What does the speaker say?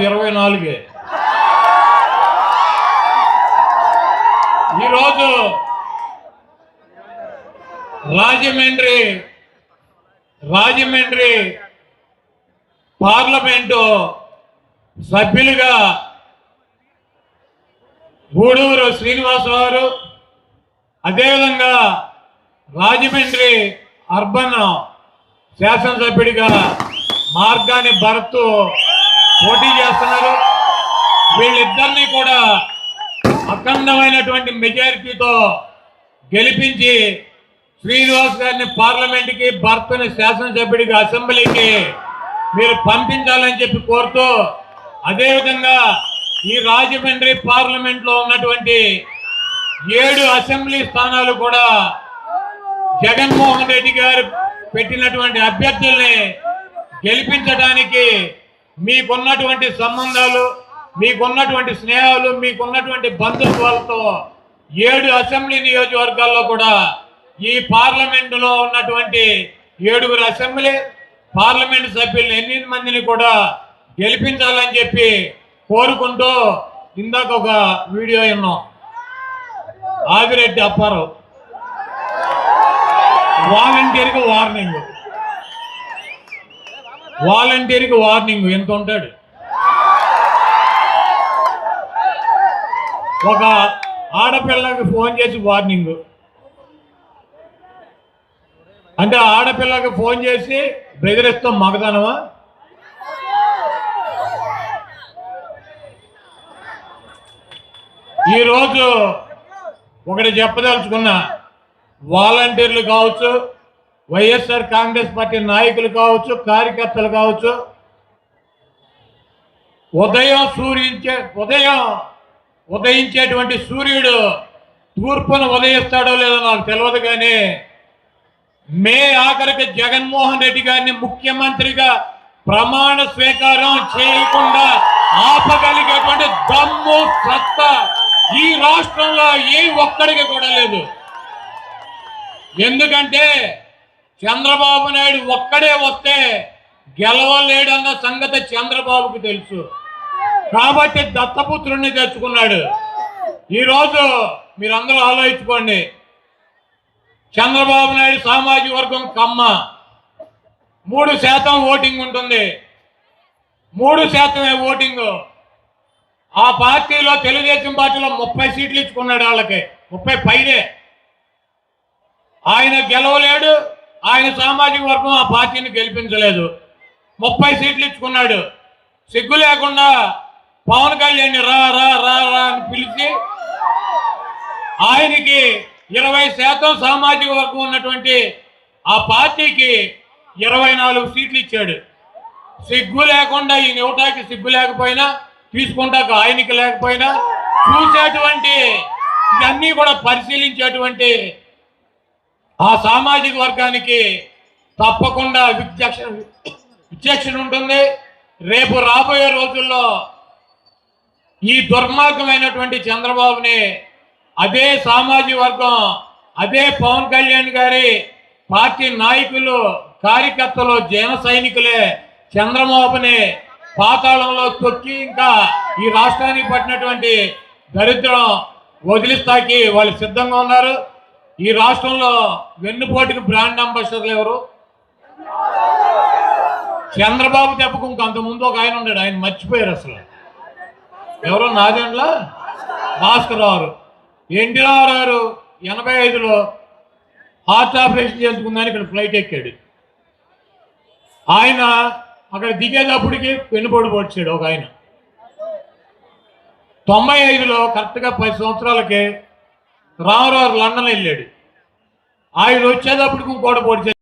24 ఈరోజు రాజమండ్రి పార్లమెంటు సభ్యులుగా గూడూరు శ్రీనివాసరావు గారు, అదేవిధంగా రాజమండ్రి అర్బన్ శాసనసభ్యుడిగా మార్గాని భరత్ పోటీ చేస్తున్నారు. వీళ్ళిద్దరినీ కూడా అఖండమైనటువంటి మెజారిటీతో గెలిపించి శ్రీనివాస్ గారిని పార్లమెంట్కి, భరత్ని శాసనసభ్యుడిగా అసెంబ్లీకి మీరు పంపించాలని చెప్పి కోరుతూ, అదేవిధంగా ఈ రాజమండ్రి పార్లమెంట్లో ఉన్నటువంటి 7 అసెంబ్లీ స్థానాలు కూడా జగన్మోహన్ రెడ్డి గారు పెట్టినటువంటి అభ్యర్థుల్ని గెలిపించడానికి మీకున్నటువంటి సంబంధాలు, మీకున్నటువంటి స్నేహాలు, మీకున్నటువంటి బంధుత్వాలతో 7 అసెంబ్లీ నియోజకవర్గాల్లో కూడా ఈ పార్లమెంటులో ఉన్నటువంటి 7 అసెంబ్లీ పార్లమెంటు సభ్యులను 8 మందిని కూడా గెలిపించాలని చెప్పి కోరుకుంటూ, ఇందాక ఒక వీడియో విన్నాం. ఆదిరెడ్డి అప్పారావు వాలంటీర్కి వార్నింగ్ ఎంత ఉంటాడు. ఒక ఆడపిల్లకి ఫోన్ చేసి వార్నింగ్ అంటే ఆడపిల్లకి ఫోన్ చేసి బెదిరిస్తాం మగదనమా? ఈరోజు ఒకటి చెప్పదలుచుకున్నా, వాలంటీర్లు కావచ్చు, వైఎస్ఆర్ కాంగ్రెస్ పార్టీ నాయకులు కావచ్చు, కార్యకర్తలు కావచ్చు, ఉదయించేటువంటి సూర్యుడు తూర్పును ఉదయిస్తాడో లేదో నాకు తెలియదు, కానీ మే ఆఖరికి జగన్మోహన్ రెడ్డి గారిని ముఖ్యమంత్రిగా ప్రమాణ స్వీకారం చేయకుండా ఆపగలిగేటువంటి దమ్ము, సత్తా ఈ రాష్ట్రంలో ఏ ఒక్కడికి కూడా లేదు. ఎందుకంటే చంద్రబాబు నాయుడు ఒక్కడే వస్తే గెలవలేడన్న సంగతి చంద్రబాబుకు తెలుసు. కాబట్టి దత్తపుత్రుడిని తెచ్చుకున్నాడు. ఈరోజు మీరందరూ ఆలోచించుకోండి, చంద్రబాబు నాయుడు సామాజిక వర్గం కమ్మ 3% ఓటింగ్ ఉంటుంది. 3% ఓటింగ్. ఆ పార్టీలో తెలుగుదేశం పార్టీలో 30 సీట్లు ఇచ్చుకున్నాడు. వాళ్ళకి 30 పైనే. ఆయన గెలవలేడు. ఆయన సామాజిక వర్గం ఆ పార్టీని గెలిపించలేదు. 30 సీట్లు ఇచ్చుకున్నాడు. సిగ్గు లేకుండా పవన్ కళ్యాణ్ రా రా రా రా అని పిలిచి ఆయనకి 20% సామాజిక వర్గం ఉన్నటువంటి ఆ పార్టీకి 24 సీట్లు ఇచ్చాడు. సిగ్గు లేకుండా ఈయన ఇవ్వటానికి సిగ్గు లేకపోయినా, తీసుకుంటాక ఆయనకి లేకపోయినా, చూసేటువంటి ఇవన్నీ కూడా పరిశీలించేటువంటి ఆ సామాజిక వర్గానికి తప్పకుండా విచక్షణ ఉంటుంది. రేపు రాబోయే రోజుల్లో ఈ దుర్మార్గమైనటువంటి చంద్రబాబుని అదే సామాజిక వర్గం, అదే పవన్ కళ్యాణ్ గారి పార్టీ నాయకులు, కార్యకర్తలు, జన సైనికులే చంద్రబాబుని పాతాళంలో తొక్కి ఇంకా ఈ రాష్ట్రానికి పట్టినటువంటి దరిద్రం వదిలిస్తాకి వాళ్ళు సిద్ధంగా ఉన్నారు. ఈ రాష్ట్రంలో వెన్నుపోటుకి బ్రాండ్ అంబాసిడర్లు ఎవరు? చంద్రబాబు దెబ్బకు ఇంకంతకుముందు ఒక ఆయన ఉన్నాడు, ఆయన మర్చిపోయారు అసలు. ఎవరో నాదెండ్ల భాస్కర్ రావు. ఎన్టీ రామారావు గారు 85లో హార్ట్ ఆపరేషన్ చేసుకుందని ఇక్కడ ఫ్లైట్ ఎక్కాడు. ఆయన అక్కడ దిగేటప్పటికి వెన్నుపోటు పొడిచాడు ఒక ఆయన. 95లో కరెక్ట్గా 10 సంవత్సరాలకి రామారావు లండన్ వెళ్ళాడు. ఆయన వచ్చేటప్పటికి ఇంకోటి పొడిచాడు.